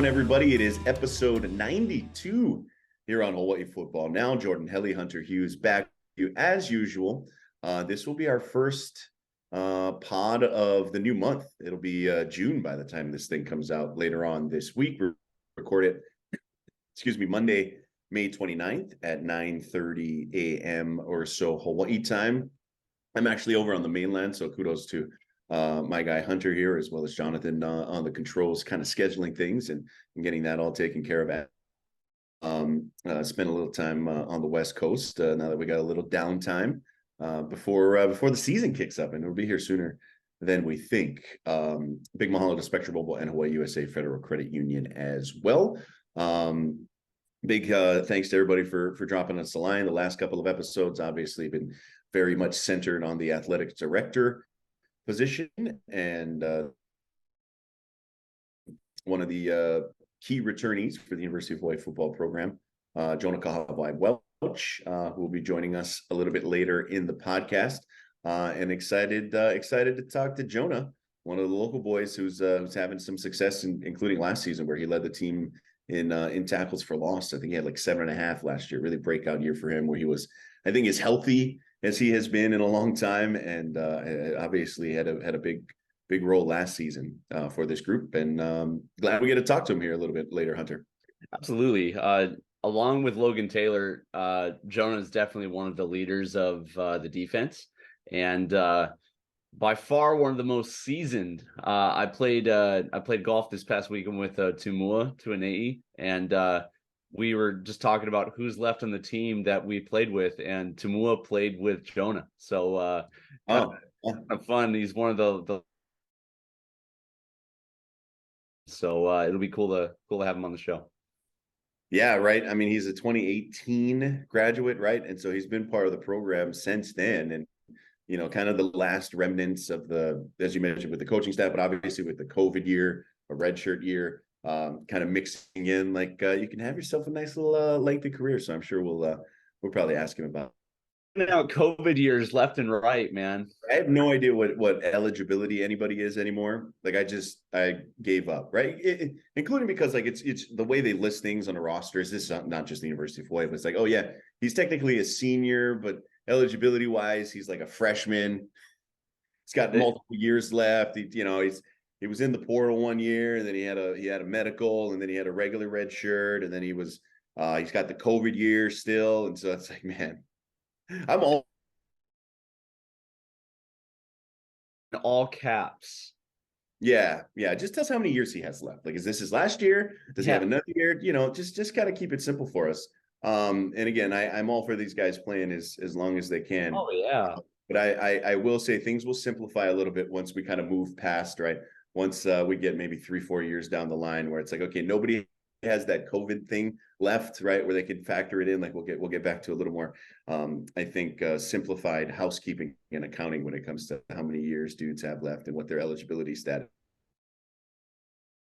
everybody? It is episode 92 here on Hawaii Football Now. Jordan Helly, Hunter Hughes back to you as usual. This will be our first pod of the new month. It'll be June by the time this thing comes out later on this week. We record it, Monday, May 29th at 9:30 a.m. or so Hawaii time. I'm actually over on the mainland, so kudos to my guy Hunter here, as well as Jonathan on the controls, kind of scheduling things and getting that all taken care of. Spent a little time on the West Coast now that we got a little downtime before the season kicks up, and we'll be here sooner than we think. Big mahalo to Spectra Mobile and Hawaii USA Federal Credit Union as well. Big thanks to everybody for dropping us a line. The last couple of episodes obviously been very much centered on the athletic director position, and one of the key returnees for the University of Hawaii football program, Jonah Kahahawai-Welch, who will be joining us a little bit later in the podcast, and excited to talk to Jonah, one of the local boys who's having some success, including last season where he led the team in tackles for loss. I think he had like 7.5 last year. Really breakout year for him, where he was, I think, as healthy as he has been in a long time, and obviously had a big role last season for this group. And glad we get to talk to him here a little bit later, Hunter. Absolutely. Along with Logan Taylor, Jonah is definitely one of the leaders of the defense, and by far one of the most seasoned. I played golf this past weekend with Tumua Tuanei, and we were just talking about who's left on the team that we played with, and Tumua played with Jonah. So kind of fun. He's one of the so it'll be cool to have him on the show. Yeah, right. I mean, he's a 2018 graduate, right? And so he's been part of the program since then, and kind of the last remnants of the, as you mentioned, with the coaching staff, but obviously with the COVID year, a redshirt year, kind of mixing in, like you can have yourself a nice little lengthy career. So I'm sure we'll probably ask him about. Now, COVID years left and right, man. I have no idea what eligibility anybody is anymore. Like I gave up, right? Including because like it's the way they list things on a roster. Is this not just the University of Hawaii, but it's like, oh yeah, he's technically a senior, but eligibility wise, he's like a freshman. He's got multiple years left. He was in the portal 1 year, and then he had a medical, and then he had a regular red shirt, and then he's got the COVID year still, and so it's like, man, I'm all caps. Yeah. Just tell us how many years he has left. Like, is this his last year? Does he have another year? Just gotta keep it simple for us. And again, I'm all for these guys playing as long as they can. Oh yeah. But I will say things will simplify a little bit once we kind of move past, right? Once we get maybe 3-4 years down the line, where it's like, okay, nobody has that COVID thing left, right? Where they can factor it in. Like we'll get back to a little more, I think, simplified housekeeping and accounting when it comes to how many years dudes have left and what their eligibility status.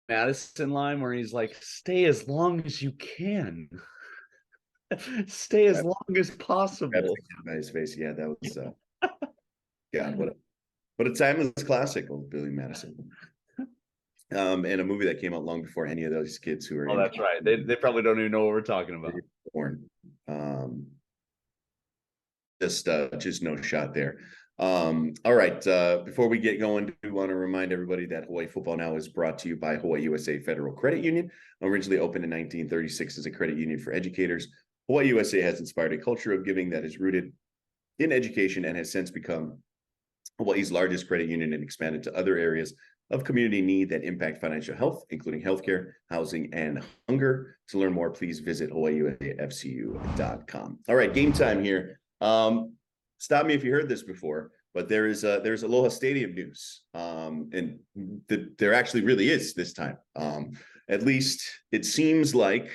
Madison line where he's like, stay as long as you can. Stay as long as possible. By his face. Yeah, that was God, what a timeless classic, old Billy Madison. And a movie that came out long before any of those kids who are. Oh, that's right. They probably don't even know what we're talking about. Born. Just no shot there. All right. Before we get going, we want to remind everybody that Hawaii Football Now is brought to you by Hawaii USA Federal Credit Union. Originally opened in 1936 as a credit union for educators, Hawaii USA has inspired a culture of giving that is rooted in education and has since become Hawaii's largest credit union and expanded to other areas of community need that impact financial health, including healthcare, housing, and hunger. To learn more, please visit hawaiiusafcu.com. All right, game time here. Stop me if you heard this before, but there's Aloha Stadium news, and there actually really is this time. At least it seems like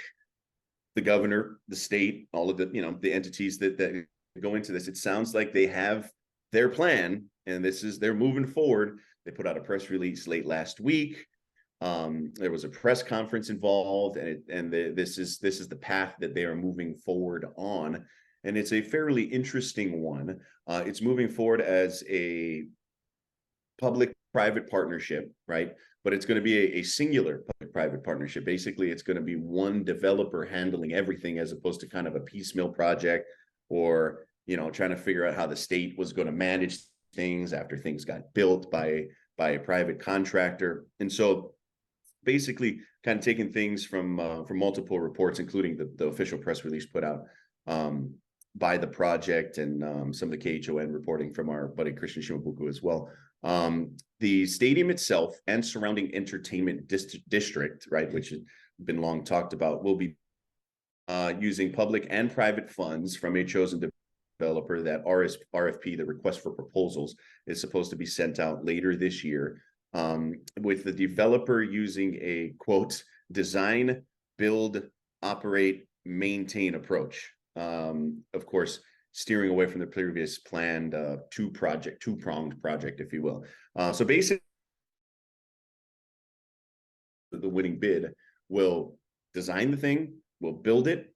the governor, the state, all of the entities that go into this, it sounds like they have their plan, and they're moving forward. They put out a press release late last week. There was a press conference involved, and this is the path that they are moving forward on, and it's a fairly interesting one. It's moving forward as a public private partnership, right? But it's going to be a singular public-private partnership. Basically, it's going to be one developer handling everything, as opposed to kind of a piecemeal project, or trying to figure out how the state was going to manage things after things got built by a private contractor. And so basically kind of taking things from multiple reports, including the official press release put out by the project, and some of the KHON reporting from our buddy Christian Shimabuku as well. The stadium itself and surrounding entertainment district, right, which has been long talked about, will be using public and private funds from a chosen developer. That RFP, the request for proposals, is supposed to be sent out later this year, with the developer using a, quote, design, build, operate, maintain approach. Of course, steering away from the previous planned two-pronged project, if you will. So basically, the winning bid will design the thing, will build it,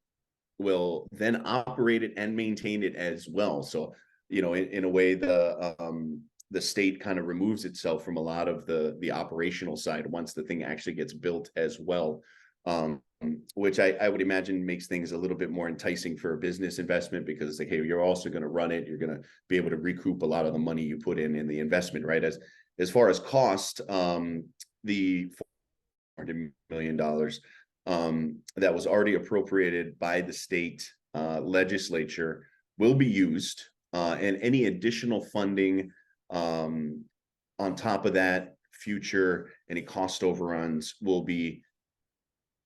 will then operate it and maintain it as well. So, in a way, the state kind of removes itself from a lot of the operational side once the thing actually gets built as well. Which I would imagine makes things a little bit more enticing for a business investment, because it's like, hey, you're also going to run it. You're going to be able to recoup a lot of the money you put in the investment, right? As far as cost, the $400 million that was already appropriated by the state legislature will be used, and any additional funding on top of that, any cost overruns, will be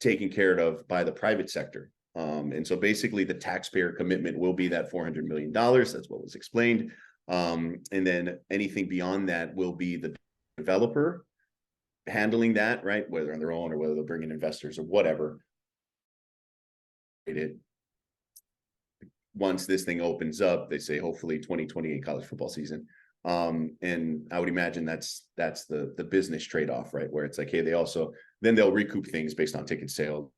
taken care of by the private sector. And so basically the taxpayer commitment will be that $400 million. That's what was explained. And then anything beyond that will be the developer handling that, right? Whether on their own or whether they'll bring in investors or whatever. Once this thing opens up, they say hopefully 2028 college football season. And I would imagine that's the business trade-off, right? Where it's like, hey, then they'll recoup things based on ticket sales,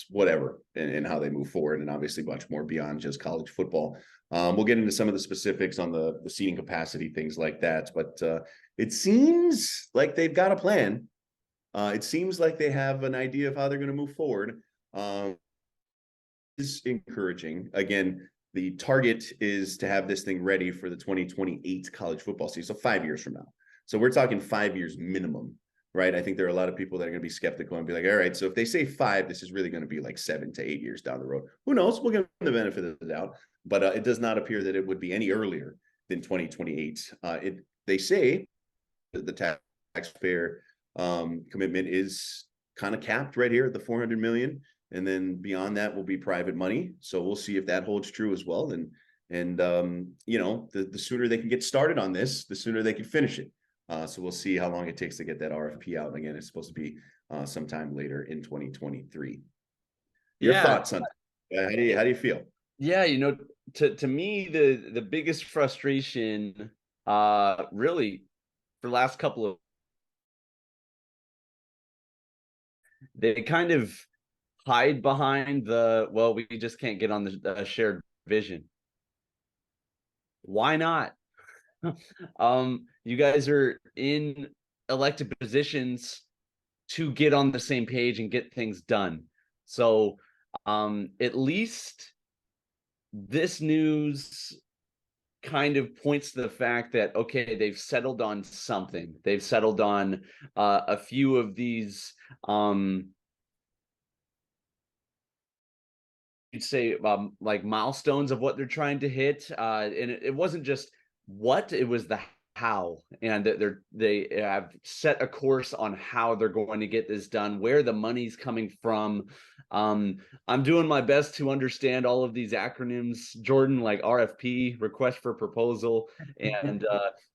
whatever, and how they move forward, and obviously much more beyond just college football. We'll get into some of the specifics on the seating capacity, things like that, but it seems like they've got a plan. It seems like they have an idea of how they're going to move forward. Is encouraging. Again, the target is to have this thing ready for the 2028 college football season, so 5 years from now. So we're talking 5 years minimum, right? I think there are a lot of people that are going to be skeptical and be like, all right, so if they say 5, this is really going to be like 7 to 8 years down the road. Who knows? We'll give them the benefit of the doubt, but it does not appear that it would be any earlier than 2028. They say that the taxpayer commitment is kind of capped right here at the $400 million. And then beyond that will be private money. So we'll see if that holds true as well. And the sooner they can get started on this, the sooner they can finish it. So we'll see how long it takes to get that RFP out. And again, it's supposed to be sometime later in 2023. Your thoughts on how do you feel? Yeah, to me, the biggest frustration really for the last couple of, they kind of hide behind we just can't get on the shared vision. Why not? You guys are in elected positions to get on the same page and get things done. So at least this news kind of points to the fact that, okay, they've settled on something. They've settled on a few of these you'd say like milestones of what they're trying to hit, and it wasn't just what, it was the how, and that they have set a course on how they're going to get this done, where the money's coming from. I'm doing my best to understand all of these acronyms, Jordan, like RFP, request for proposal, and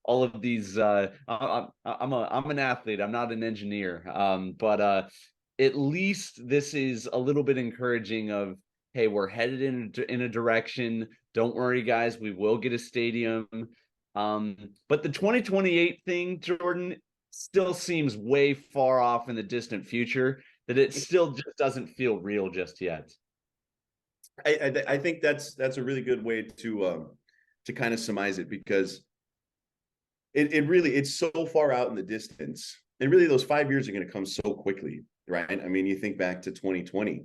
all of these. I'm an athlete. I'm not an engineer, but at least this is a little bit encouraging of, hey, we're headed in a direction. Don't worry, guys. We will get a stadium. But the 2028 thing, Jordan, still seems way far off in the distant future, that it still just doesn't feel real just yet. I think that's a really good way to kind of surmise it, because it really, it's so far out in the distance, and really those 5 years are going to come so quickly, right? I mean, you think back to 2020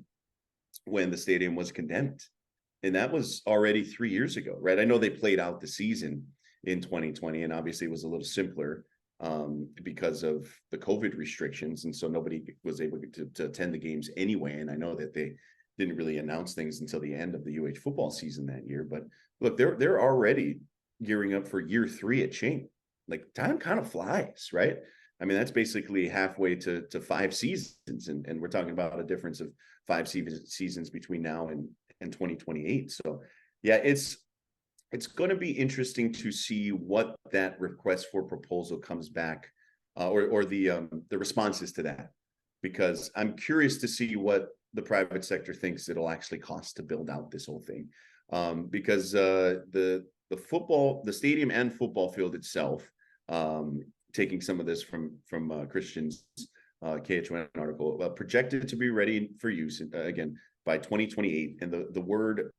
when the stadium was condemned, and that was already 3 years ago, right? I know they played out the season in 2020, and obviously it was a little simpler because of the COVID restrictions, and so nobody was able to attend the games anyway. And I know that they didn't really announce things until the end of the UH football season that year. But look, they're already gearing up for year 3 at Ching. Like, time kind of flies, right? I mean, that's basically halfway to 5 seasons, and we're talking about a difference of 5 seasons between now and 2028. So yeah, it's going to be interesting to see what that request for proposal comes back, or the responses to that, because I'm curious to see what the private sector thinks it'll actually cost to build out this whole thing, because the stadium and football field itself, taking some of this from Christian's KHON article, projected to be ready for use again by 2028, and the word,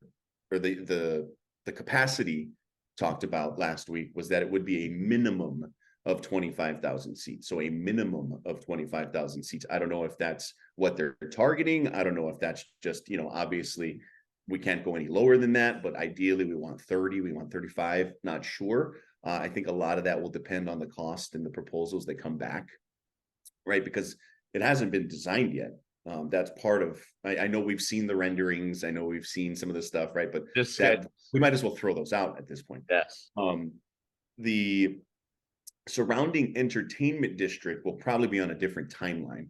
or the capacity talked about last week was that it would be a minimum of 25,000 seats. So a minimum of 25,000 seats. I don't know if that's what they're targeting. I don't know if that's just, obviously we can't go any lower than that, but ideally we want 30, we want 35, not sure. I think a lot of that will depend on the cost and the proposals that come back, right? Because it hasn't been designed yet. That's part of, I know we've seen the renderings, I know we've seen some of the stuff, right? But we might as well throw those out at this point. Yes. The surrounding entertainment district will probably be on a different timeline.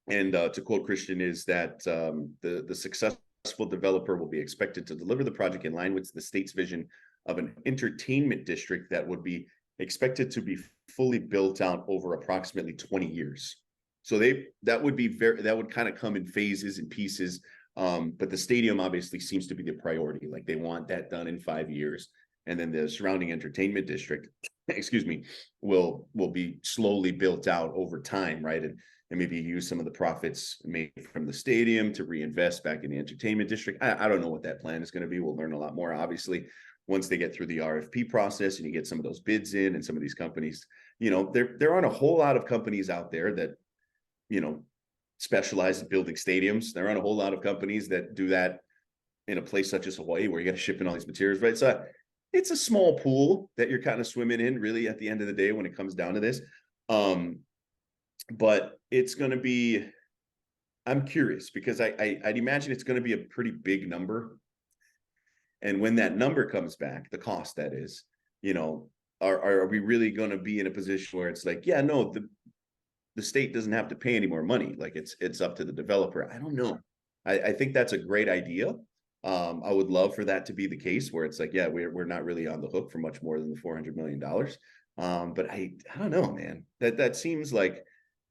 And to quote Christian, is that the successful developer will be expected to deliver the project in line with the state's vision of an entertainment district that would be expected to be fully built out over approximately 20 years. So that would kind of come in phases and pieces. But the stadium obviously seems to be the priority. Like, they want that done in 5 years. And then the surrounding entertainment district, will be slowly built out over time, right? And maybe use some of the profits made from the stadium to reinvest back in the entertainment district. I don't know what that plan is going to be. We'll learn a lot more, obviously, once they get through the RFP process and you get some of those bids in, and some of these companies, there aren't a whole lot of companies out there that, specialize in building stadiums. There aren't a whole lot of companies that do that in a place such as Hawaii, where you got to ship in all these materials, right? So it's a small pool that you're kind of swimming in, really, at the end of the day, when it comes down to this. But it's going to be, I'm curious, because I'd imagine it's going to be a pretty big number. And when that number comes back, the cost, that is, are we really going to be in a position where it's like, yeah, no, the state doesn't have to pay any more money. Like, it's up to the developer. I don't know. I think that's a great idea. I would love for that to be the case, where it's like, yeah, we're not really on the hook for much more than the $400 million. But I don't know, man. That seems like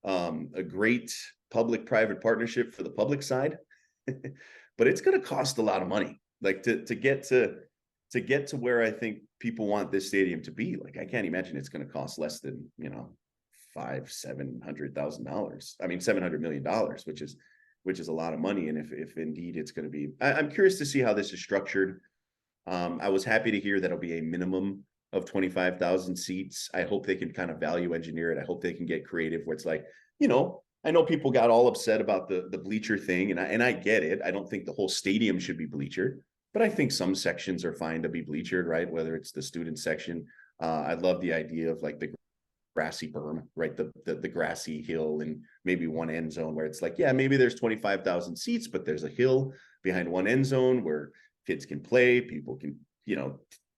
a great public-private partnership for the public side, but it's going to cost a lot of money. Like, to get to where I think people want this stadium to be. Like, I can't imagine it's going to cost less than $700,000. I mean, $700 million, which is a lot of money. And if indeed it's going to be, I'm curious to see how this is structured. I was happy to hear that it'll be a minimum of 25,000 seats. I hope they can kind of value engineer it. I hope they can get creative, where it's like, I know people got all upset about the bleacher thing, and I get it. I don't think the whole stadium should be bleachered, but I think some sections are fine to be bleachered, right? Whether it's the student section. I love the idea of like the grassy berm, right? The grassy hill, and maybe one end zone where it's like, yeah, maybe there's 25,000 seats, but there's a hill behind one end zone where kids can play, people can,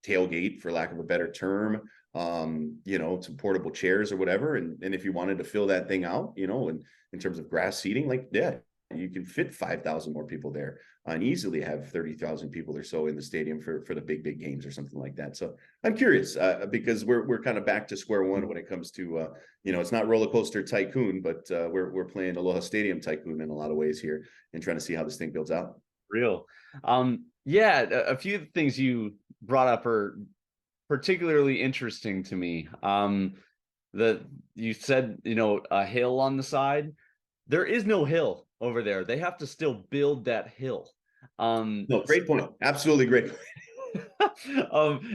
tailgate, for lack of a better term, some portable chairs or whatever. And if you wanted to fill that thing out, in terms of grass seating, like, yeah, you can fit 5,000 more people there, and easily have 30,000 people or so in the stadium for the big games or something like that. So I'm curious, because we're kind of back to square one when it comes to, it's not roller coaster tycoon, but we're playing Aloha Stadium tycoon in a lot of ways here, and trying to see how this thing builds out. Real. Yeah, a few things you brought up are particularly interesting to me. You said, a hill on the side. There is no hill over there. They have to still build that hill. No, great point. Absolutely great point.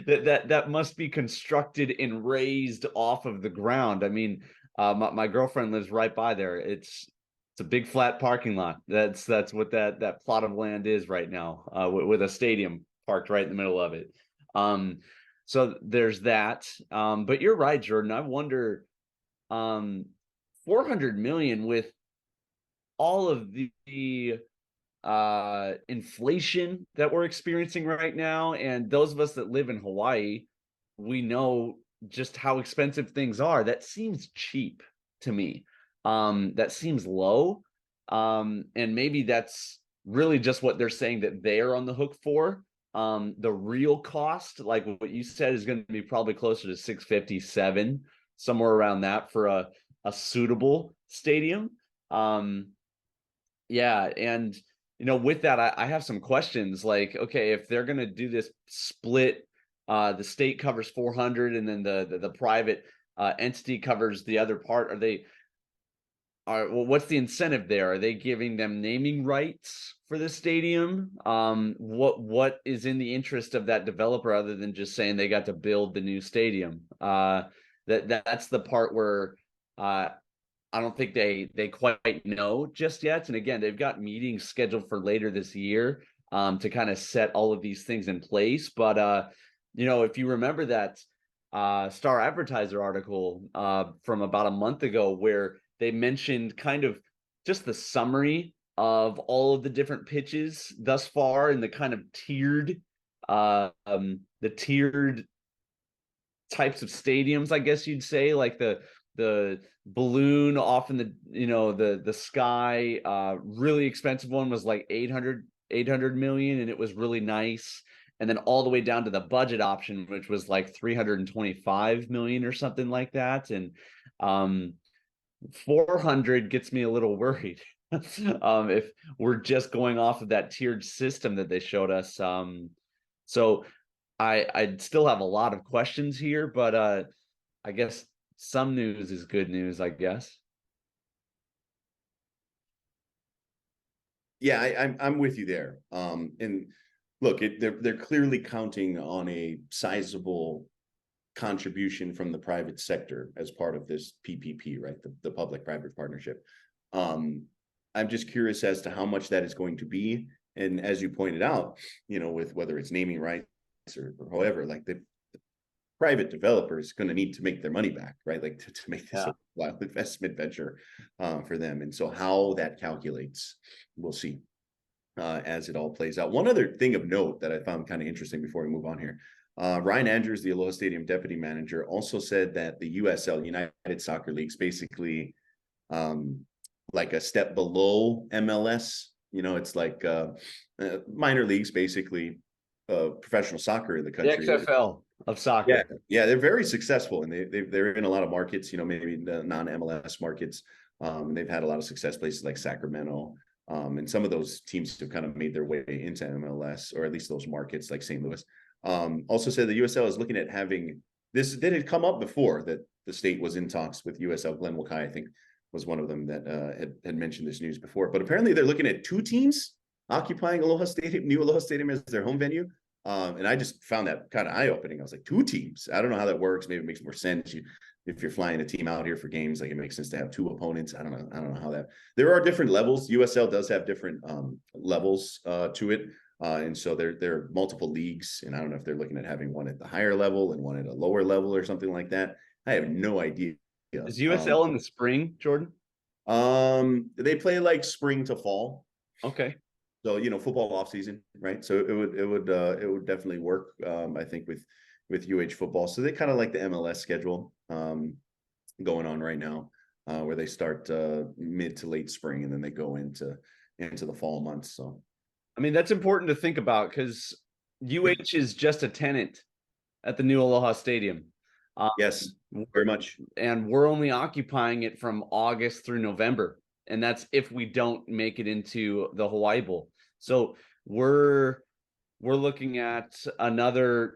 That must be constructed and raised off of the ground. I mean, my girlfriend lives right by there. It's a big flat parking lot. That's what that plot of land is right now, with a stadium parked right in the middle of it. So there's that. But you're right, Jordan. I wonder, 400 million with all of the inflation that we're experiencing right now, and those of us that live in Hawaii, we know just how expensive things are. That seems cheap to me. That seems low. And maybe that's really just what they're saying that they're on the hook for. The real cost, like what you said, is going to be probably closer to 657, somewhere around that for a suitable stadium. Yeah, and with that, I have some questions. Like, okay, if they're gonna do this split, the state covers 400, and then the private entity covers the other part. Well, what's the incentive there? Are they giving them naming rights for the stadium? What is in the interest of that developer other than just saying they got to build the new stadium? That's the part where I don't think they quite know just yet. And again, they've got meetings scheduled for later this year, to kind of set all of these things in place. But if you remember that Star Advertiser article from about a month ago, where they mentioned kind of just the summary of all of the different pitches thus far, and the kind of tiered types of stadiums, I guess you'd say, like the balloon off in the sky, really expensive one was like 800 million, and it was really nice. And then all the way down to the budget option, which was like 325 million or something like that. And 400 gets me a little worried. If we're just going off of that tiered system that they showed us. So I'd still have a lot of questions here, but I guess some news is good news, I guess. Yeah, I'm with you there. And look, they're clearly counting on a sizable contribution from the private sector as part of this PPP, right? The public-private partnership. I'm just curious as to how much that is going to be. And as you pointed out, with whether it's naming rights or however, like the private developer is going to need to make their money back, right? Like to make this a wild investment venture for them. And so how that calculates, we'll see as it all plays out. One other thing of note that I found kind of interesting before we move on here. Ryan Andrews, the Aloha Stadium deputy manager, also said that the USL, United Soccer League's basically like a step below MLS. It's like minor leagues, basically, professional soccer in the country. The XFL of soccer. Yeah, they're very successful, and they're in a lot of markets, maybe the non-MLS markets. They've had a lot of success, places like Sacramento, and some of those teams have kind of made their way into MLS, or at least those markets like St. Louis. Also said the USL is looking at having this. That had come up before, that the state was in talks with USL. Glenn Wakai, I think, was one of them that had mentioned this news before. But apparently they're looking at 2 teams occupying Aloha Stadium, new Aloha Stadium, as their home venue. And I just found that kind of eye-opening. I was like, 2 teams? I don't know how that works. Maybe it makes more sense. If you're flying a team out here for games, like, it makes sense to have 2 opponents. I don't know how that. There are different levels. USL does have different levels to it. And so there are multiple leagues, and I don't know if they're looking at having one at the higher level and one at a lower level or something like that. I have no idea. Is USL in the spring, Jordan? They play like spring to fall. Okay. So football off season, right? So it would definitely work. I think with UH football. So they kind of like the MLS schedule going on right now, where they start mid to late spring, and then they go into the fall months. So I mean, that's important to think about, because UH is just a tenant at the new Aloha Stadium. Yes, very much. And we're only occupying it from August through November. And that's if we don't make it into the Hawaii Bowl. So we're looking at another,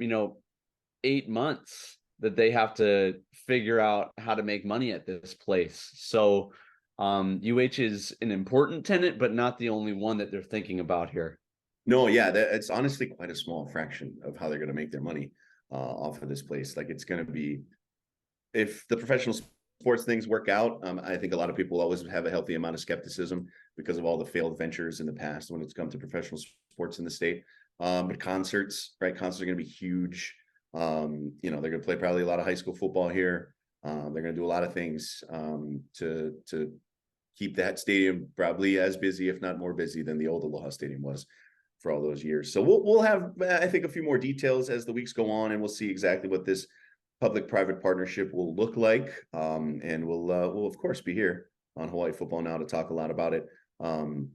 8 months that they have to figure out how to make money at this place. So UH is an important tenant, but not the only one that they're thinking about here. No, yeah, it's honestly quite a small fraction of how they're going to make their money off of this place. Like, it's going to be, if the professional sports things work out, I think a lot of people always have a healthy amount of skepticism because of all the failed ventures in the past when it's come to professional sports in the state. But concerts, right? Concerts are going to be huge. They're going to play probably a lot of high school football here. They're going to do a lot of things to keep that stadium probably as busy, if not more busy, than the old Aloha Stadium was for all those years. So we'll have, I think, a few more details as the weeks go on, and we'll see exactly what this public-private partnership will look like. And we'll of course be here on Hawaii Football Now to talk a lot about it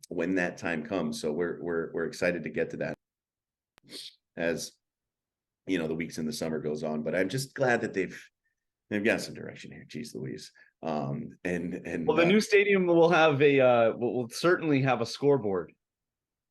when that time comes. So we're excited to get to that as the weeks in the summer goes on. But I'm just glad that they've got some direction here. Jeez Louise. Well, the new stadium will have will certainly have a scoreboard.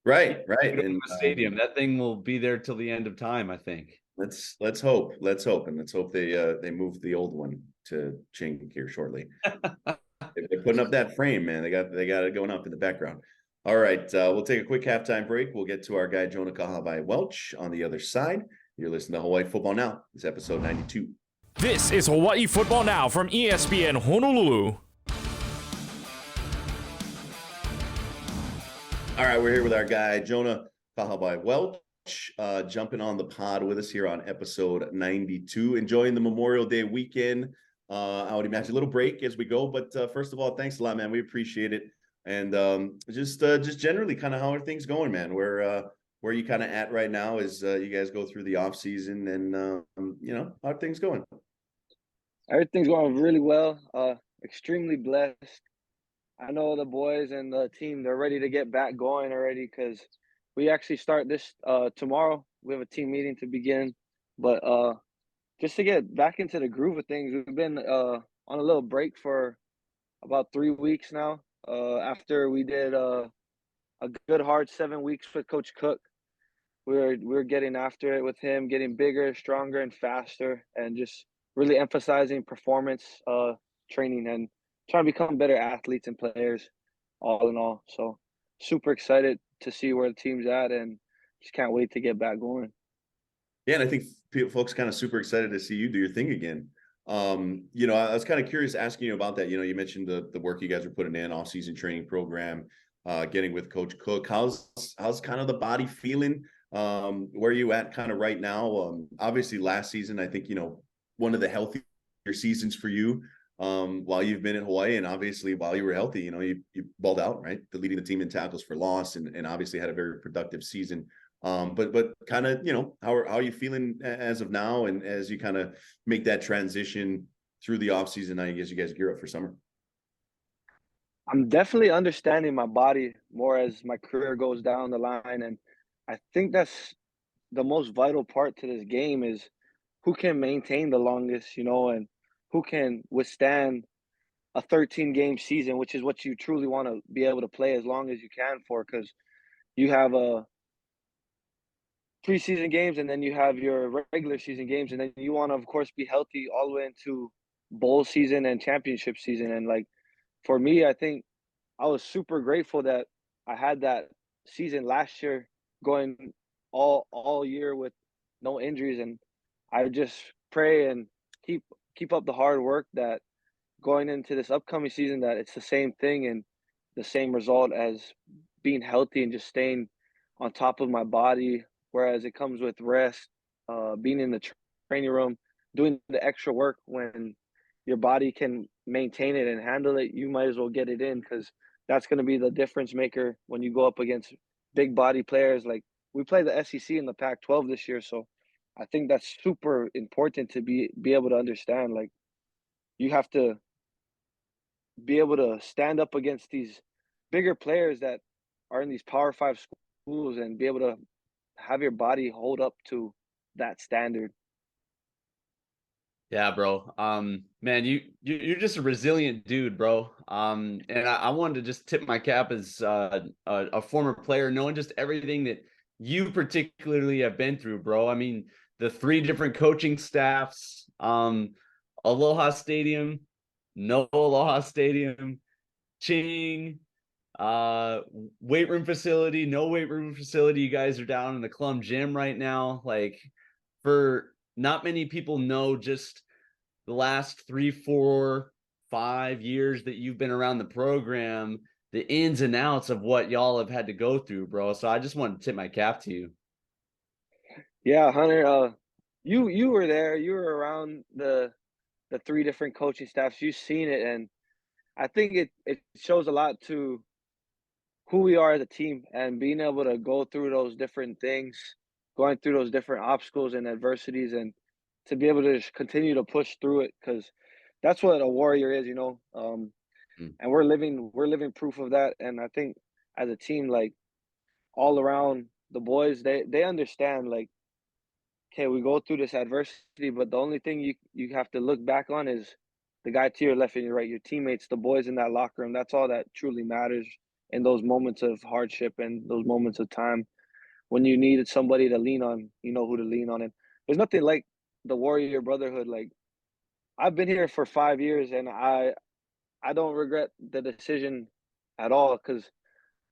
Right. And the stadium, that thing will be there till the end of time, I think. Let's hope, and let's hope they move the old one to Chink here shortly. If they're putting up that frame, man, they got it going up in the background. All right, we'll take a quick halftime break. We'll get to our guy Jonah Kahahawai-Welch on the other side. You're listening to Hawaii Football Now. It's episode 92. This is Hawaii Football Now from ESPN Honolulu. All right, we're here with our guy Jonah Kahahawai-Welch. Jumping on the pod with us here on episode 92, enjoying the Memorial Day weekend. I would imagine a little break as we go, but first of all, thanks a lot, man. We appreciate it. And just generally, kind of how are things going, man? Where are you kind of at right now as you guys go through the off season, and how are things going? Everything's going really well. Extremely blessed. I know the boys and the team, they're ready to get back going already, because we actually start this tomorrow. We have a team meeting to begin, but just to get back into the groove of things, we've been on a little break for about 3 weeks now. After we did a good hard 7 weeks with Coach Cook, we're getting after it with him, getting bigger, stronger, and faster, and just really emphasizing performance training and trying to become better athletes and players, all in all. So super excited to see where the team's at, and just can't wait to get back going. Yeah, and I think folks kind of super excited to see you do your thing again. I was kind of curious asking you about that. You mentioned the work you guys are putting in, off-season training program, getting with Coach Cook. How's kind of the body feeling? Where are you at kind of right now? Obviously last season, I think, one of the healthier seasons for you while you've been in Hawaii, and obviously while you were healthy, you balled out, right? Leading the team in tackles for loss, and obviously had a very productive season. But kind of, how are you feeling as of now, and as you kind of make that transition through the off season? I guess you guys gear up for summer. I'm definitely understanding my body more as my career goes down the line, and I think that's the most vital part to this game, is who can maintain the longest, and who can withstand a 13-game season, which is what you truly want to be able to play as long as you can for, because you have a preseason games, and then you have your regular season games, and then you want to, of course, be healthy all the way into bowl season and championship season. And like, for me, I think I was super grateful that I had that season last year, going all year with no injuries, and I just pray and keep up the hard work that going into this upcoming season, that it's the same thing and the same result as being healthy and just staying on top of my body. Whereas it comes with rest, being in the training room, doing the extra work. When your body can maintain it and handle it, you might as well get it in, because that's going to be the difference maker when you go up against big body players. Like, we play the SEC in the Pac-12 this year, so I think that's super important to be able to understand. Like, you have to be able to stand up against these bigger players that are in these Power 5 schools, and be able to have your body hold up to that standard. Yeah, bro. Man, you're just a resilient dude, bro. And I wanted to just tip my cap as a former player, knowing just everything that you particularly have been through, bro. I mean, the 3 different coaching staffs, Aloha Stadium, no Aloha Stadium, Ching, weight room facility, no weight room facility. You guys are down in the Clum gym right now. Like, for not many people know just the last 3, 4, 5 years that you've been around the program, the ins and outs of what y'all have had to go through, bro. So I just wanted to tip my cap to you. Yeah, Hunter. You were there. You were around the 3 different coaching staffs. You've seen it, and I think it shows a lot to who we are as a team and being able to go through those different things, going through those different obstacles and adversities, and to be able to just continue to push through it, because that's what a warrior is, you know. Mm. And we're living proof of that. And I think as a team, like all around the boys, they understand, like, okay, we go through this adversity, but the only thing you have to look back on is the guy to your left and your right, your teammates, the boys in that locker room. That's all that truly matters in those moments of hardship and those moments of time when you needed somebody to lean on. You know who to lean on, and there's nothing like the Warrior Brotherhood. Like, I've been here for 5 years, and I don't regret the decision at all, because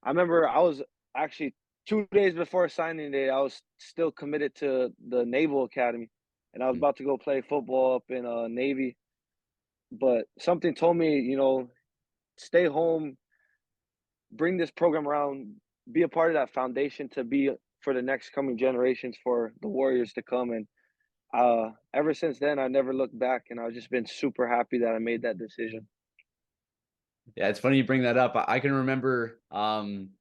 I remember I was actually 2 days before signing day, I was still committed to the Naval Academy, and I was Mm. about to go play football up in Navy. But something told me, stay home, bring this program around, be a part of that foundation to be for the next coming generations, for the Warriors to come. And ever since then, I never looked back, and I've just been super happy that I made that decision. Yeah, it's funny you bring that up. I can remember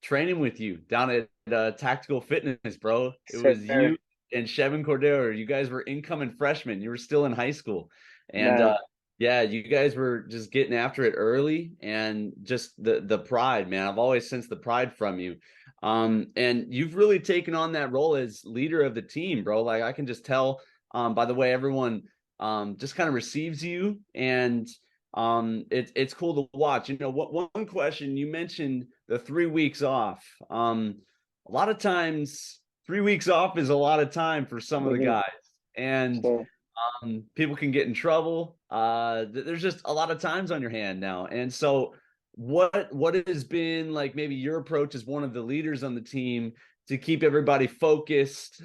training with you down at Tactical Fitness, bro. It was Sir, you and Chevin Cordero. You guys were incoming freshmen. You were still in high school. And man. yeah, you guys were just getting after it early, and just the pride, man. I've always sensed the pride from you. And you've really taken on that role as leader of the team, bro. Like, I can just tell by the way everyone just kind of receives you, and it's cool to watch. You know, what one question you mentioned, the 3 weeks off. A lot of times 3 weeks off is a lot of time for some of the Mhm. guys, and So people can get in trouble. There's just a lot of times on your hand now. And so what has been like maybe your approach as one of the leaders on the team to keep everybody focused,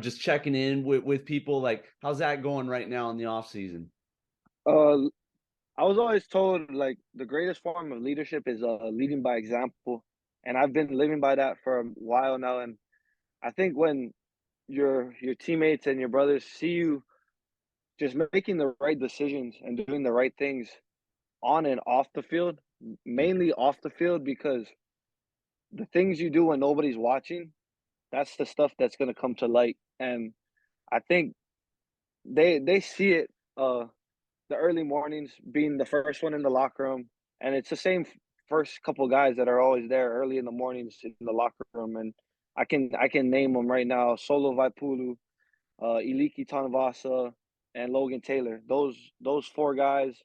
just checking in with people? Like, how's that going right now in the off season? uh I was always told, like, the greatest form of leadership is leading by example, and I've been living by that for a while now. And I think when your teammates and your brothers see you just making the right decisions and doing the right things on and off the field, mainly off the field, because the things you do when nobody's watching, that's the stuff that's going to come to light. And I think they see it. The early mornings, being the first one in the locker room, and it's the same first couple guys that are always there early in the mornings in the locker room. And I can name them right now: Solo Vaipulu, Iliki Tanavasa, and Logan Taylor. Those 4 guys,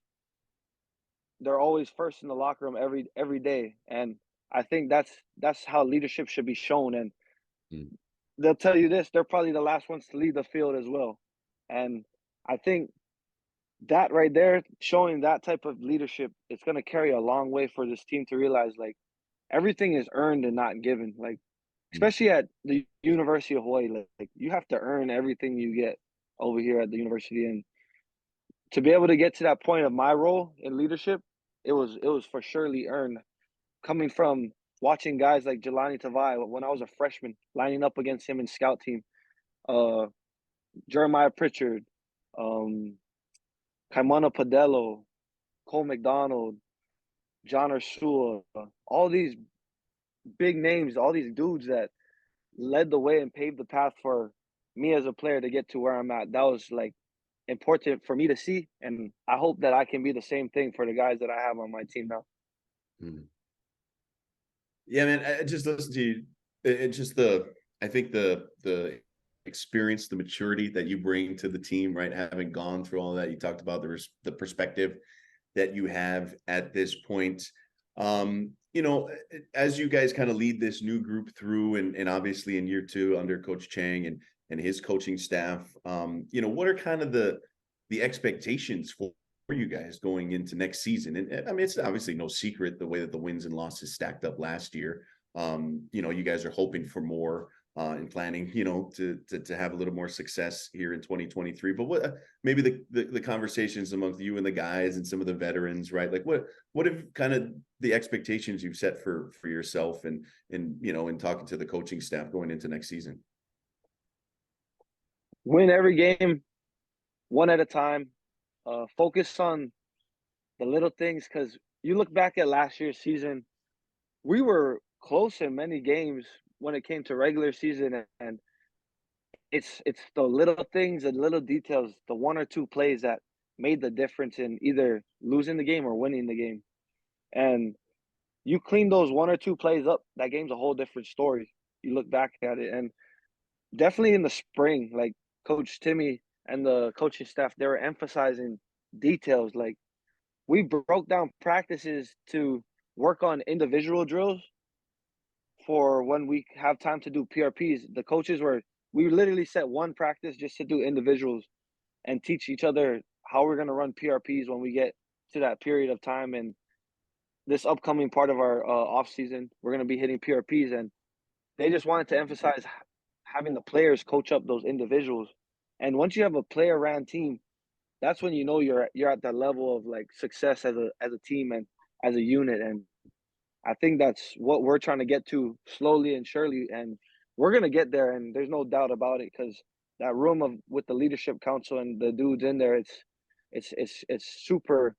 they're always first in the locker room every day. And I think that's how leadership should be shown. And Mm. they'll tell you this: they're probably the last ones to leave the field as well. And I think that right there, showing that type of leadership, it's going to carry a long way for this team to realize, like, everything is earned and not given. Like, Mm. especially at the University of Hawaii, like you have to earn everything you get over here at the university. And to be able to get to that point of my role in leadership, it was for surely earned, coming from watching guys like Jelani Tavai when I was a freshman, lining up against him in scout team, uh, Jeremiah Pritchard, um, Kaimana Padello, Cole McDonald, John Ursula, all these big names, all these dudes that led the way and paved the path for me as a player to get to where I'm at. That was, like, important for me to see, and I hope that I can be the same thing for the guys that I have on my team now. Mm. Yeah, man. I just listen to you. It's just I think the experience, the maturity that you bring to the team, right? Having gone through all that, you talked about the perspective that you have at this point. As you guys kind of lead this new group through, and obviously in year 2 under Coach Chang and his coaching staff, what are kind of the expectations for you guys going into next season? And I mean, it's obviously no secret the way that the wins and losses stacked up last year. You guys are hoping for more and planning, to have a little more success here in 2023. But what maybe the conversations amongst you and the guys and some of the veterans, right? Like what have kind of the expectations you've set for yourself and in talking to the coaching staff going into next season? Win every game, one at a time. Focus on the little things, because you look back at last year's season, we were close in many games when it came to regular season, and it's the little things and little details, the one or two plays that made the difference in either losing the game or winning the game. And you clean those one or two plays up, that game's a whole different story. You look back at it, and definitely in the spring, like Coach Timmy and the coaching staff, they were emphasizing details. Like, we broke down practices to work on individual drills for when we have time to do PRPs. We literally set one practice just to do individuals and teach each other how we're going to run PRPs when we get to that period of time. And this upcoming part of our off season, we're going to be hitting PRPs, and they just wanted to emphasize having the players coach up those individuals. And once you have a player ran team, that's when you're at that level of like success as a team and as a unit. And I think that's what we're trying to get to slowly and surely, and we're gonna get there. And there's no doubt about it, because that room with the leadership council and the dudes in there, it's super.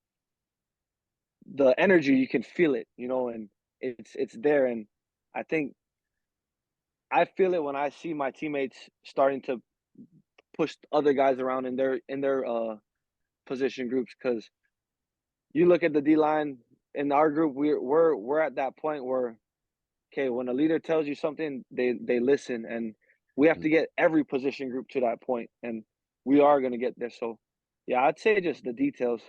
The energy, you can feel it, and it's there. And I think I feel it when I see my teammates starting to push other guys around in their position groups, because you look at the D line in our group, we're at that point where, okay, when a leader tells you something, they listen, and we have to get every position group to that point, and we are going to get there. So, yeah, I'd say just the details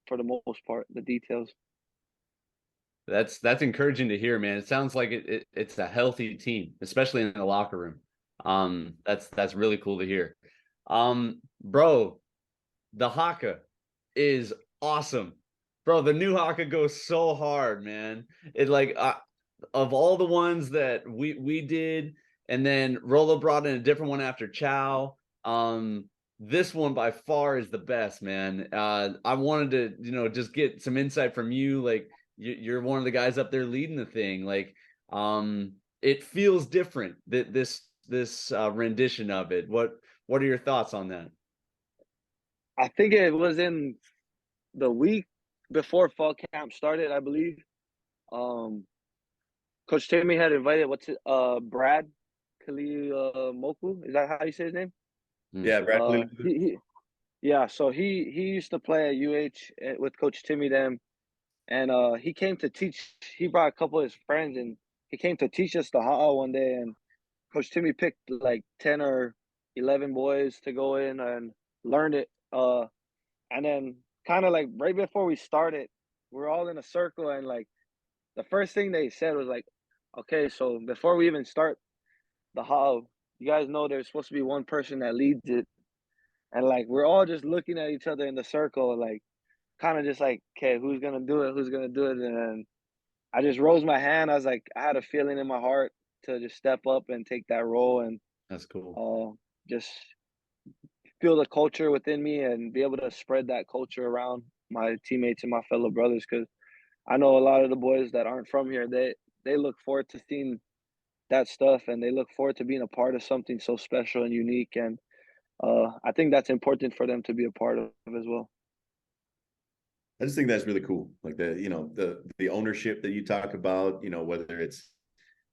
for the most part, the details. That's encouraging to hear, man. It sounds like it's a healthy team, especially in the locker room. That's really cool to hear. Bro, the haka is awesome. Bro, the new haka goes so hard, man. It like of all the ones that we did, and then Rolo brought in a different one after Chow. This one by far is the best, man. I wanted to, just get some insight from you. Like, you're one of the guys up there leading the thing. Like, it feels different, that this rendition of it. What are your thoughts on that? I think it was in the week before fall camp started, I believe. Coach Timmy had invited Brad Moku. Is that how you say his name? Yeah, Brad. Yeah, so he used to play at UH with Coach Timmy then, and he came to teach. He brought a couple of his friends, and he came to teach us the ha'a one day. And Coach Timmy picked like 10 or 11 boys to go in and learn it. And then kind of like right before we started, we're all in a circle, and like the first thing they said was like, okay, so before we even start the ha'a, you guys know there's supposed to be one person that leads it. And like we're all just looking at each other in the circle, like kind of just like, okay, who's gonna do it? Who's gonna do it? And then I just rose my hand. I was like, I had a feeling in my heart to just step up and take that role, and That's cool. just feel the culture within me and be able to spread that culture around my teammates and my fellow brothers. Because I know a lot of the boys that aren't from here, they look forward to seeing that stuff, and they look forward to being a part of something so special and unique. And I think that's important for them to be a part of as well. I just think that's really cool. Like the ownership that you talk about, whether it's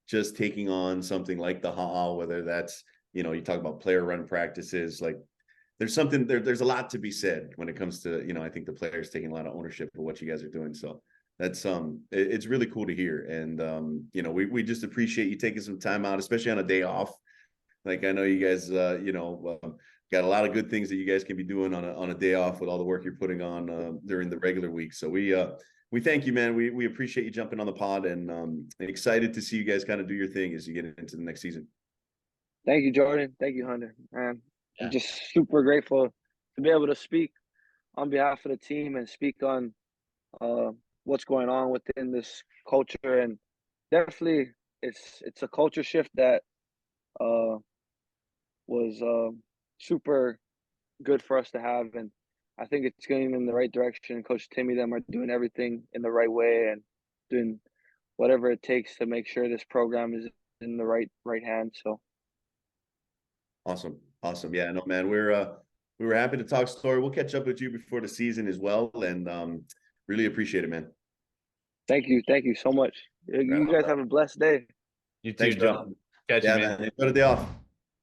just taking on something like the ha'a, whether that's, you talk about player run practices, like there's something there's a lot to be said when it comes to, I think the players taking a lot of ownership of what you guys are doing. So that's it's really cool to hear. And we just appreciate you taking some time out, especially on a day off. Like, I know you guys got a lot of good things that you guys can be doing on a day off with all the work you're putting on during the regular week. So we thank you, man. We appreciate you jumping on the pod, and excited to see you guys kind of do your thing as you get into the next season. Thank you, Jordan. Thank you, Hunter. Man, Yeah. I'm just super grateful to be able to speak on behalf of the team and speak on what's going on within this culture. And definitely, it's a culture shift that uh, was super good for us to have, and I think it's going in the right direction. Coach Timmy, them are doing everything in the right way and doing whatever it takes to make sure this program is in the right hands. So Awesome. Awesome. Yeah, no, man, we were happy to talk story. We'll catch up with you before the season as well. And really appreciate it, man. thank you so much. Right You on, guys bro. have a blessed day. You too, Thanks, Jonah. bro. Catch you, Yeah, man. man. Enjoy the day off.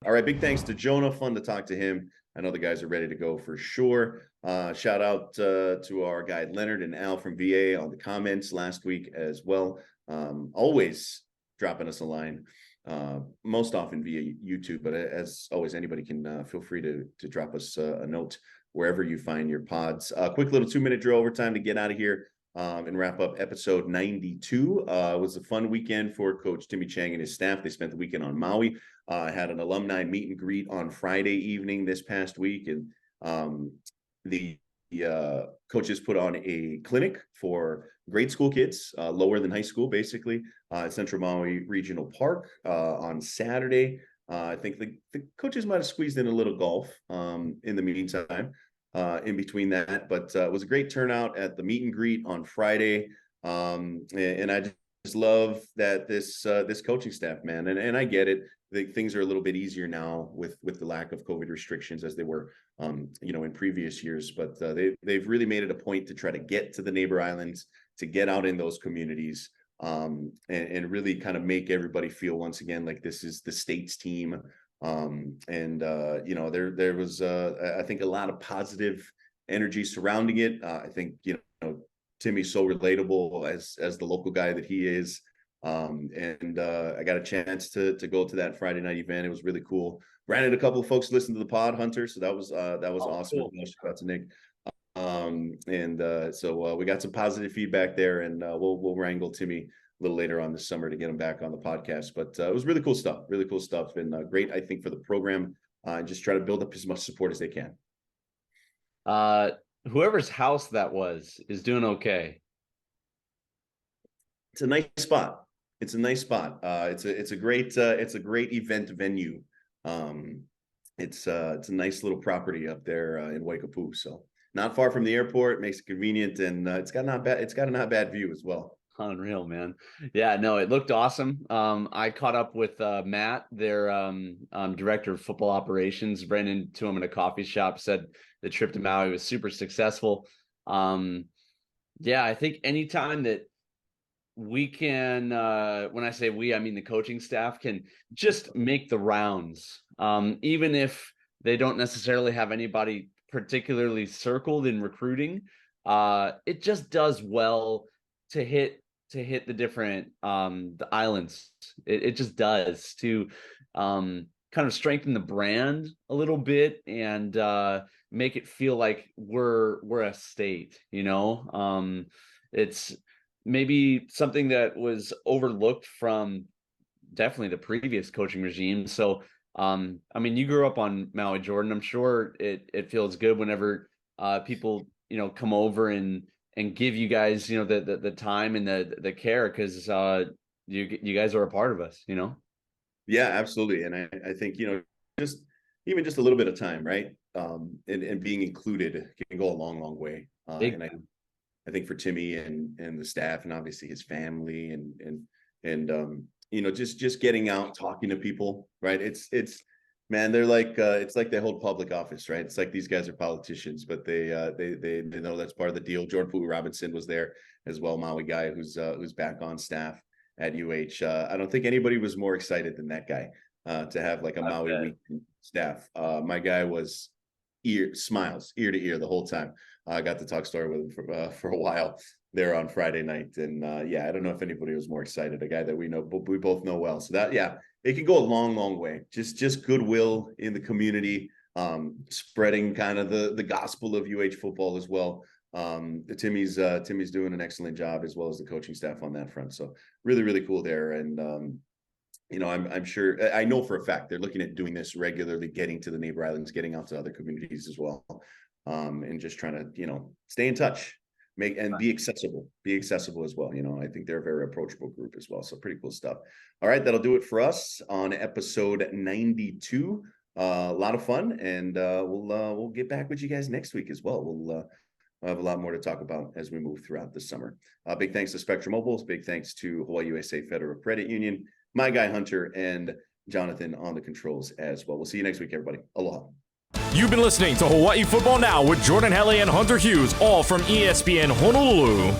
All right. Big thanks to Jonah. Fun to talk to him. I know the guys are ready to go for sure. Shout out to our guy Leonard and Al from VA on the comments last week as well. Always dropping us a line. Most often via YouTube, but as always, anybody can feel free to drop us a note wherever you find your pods. Quick little 2-minute drill overtime to get out of here and wrap up episode 92. It was a fun weekend for Coach Timmy Chang and his staff. They spent the weekend on Maui. Had an alumni meet and greet on Friday evening this past week, and the coaches put on a clinic for grade school kids, lower than high school, basically, at Central Maui Regional Park on Saturday. I think the coaches might have squeezed in a little golf in the meantime, in between that, but it was a great turnout at the meet and greet on Friday. And I just love that this coaching staff, man, and I get it. Things are a little bit easier now with the lack of COVID restrictions as they were, in previous years. But they've really made it a point to try to get to the neighbor islands, to get out in those communities, and really kind of make everybody feel once again like this is the state's team. There was I think a lot of positive energy surrounding it. I think Timmy's so relatable as the local guy that he is. I got a chance to go to that Friday night event. It was really cool. Ran into a couple of folks listening to the pod, Hunter. So that was awesome. Cool. Shout out to Nick. So we got some positive feedback there, and we'll wrangle Timmy a little later on this summer to get him back on the podcast. But it was really cool stuff, and great, I think, for the program. Just try to build up as much support as they can. Whoever's house that was is doing okay. It's a nice spot. It's a nice spot. It's a great event venue. It's a nice little property up there in Waikapu. So not far from the airport, makes it convenient, and it's got a not bad view as well. Unreal, man. Yeah, no, it looked awesome. I caught up with Matt, their director of football operations, ran into him in a coffee shop, said the trip to Maui was super successful. Yeah, I think anytime that we can, when I say we, I mean the coaching staff, can just make the rounds, even if they don't necessarily have anybody particularly circled in recruiting, it just does well to hit the different the islands. It just does to kind of strengthen the brand a little bit and make it feel like we're a state, it's maybe something that was overlooked from definitely the previous coaching regime. So I mean, you grew up on Maui, Jordan. I'm sure it feels good whenever people come over and give you guys the time and the care, because you guys are a part of us. Yeah, absolutely. And I think just even just a little bit of time, right, and being included can go a long way. And I think for Timmy and the staff, and obviously his family, and just getting out, talking to people, right? It's man, they're like it's like they hold public office, right? It's like these guys are politicians, but they know that's part of the deal. Jordan Pulu Robinson was there as well, Maui guy who's back on staff at UH. I don't think anybody was more excited than that guy to have like a Maui week staff. My guy was smiles ear to ear the whole time. I got to talk story with him for a while there on Friday night, and I don't know if anybody was more excited. A guy that we know, but we both know well. So that it can go a long way. Just goodwill in the community, spreading kind of the gospel of UH football as well. Timmy's doing an excellent job, as well as the coaching staff on that front. So really cool there. And I'm sure, I know for a fact they're looking at doing this regularly, getting to the neighbor islands, getting out to other communities as well. and just trying to, stay in touch, be accessible as well. I think they're a very approachable group as well. So pretty cool stuff. All right. That'll do it for us on episode 92. A lot of fun, and we'll get back with you guys next week as well. We'll have a lot more to talk about as we move throughout the summer. Big thanks to Spectrum Mobiles. Big thanks to Hawaii USA Federal Credit Union, my guy Hunter, and Jonathan on the controls as well. We'll see you next week, everybody. Aloha. You've been listening to Hawaii Football Now with Jordan Helly and Hunter Hughes, all from ESPN Honolulu.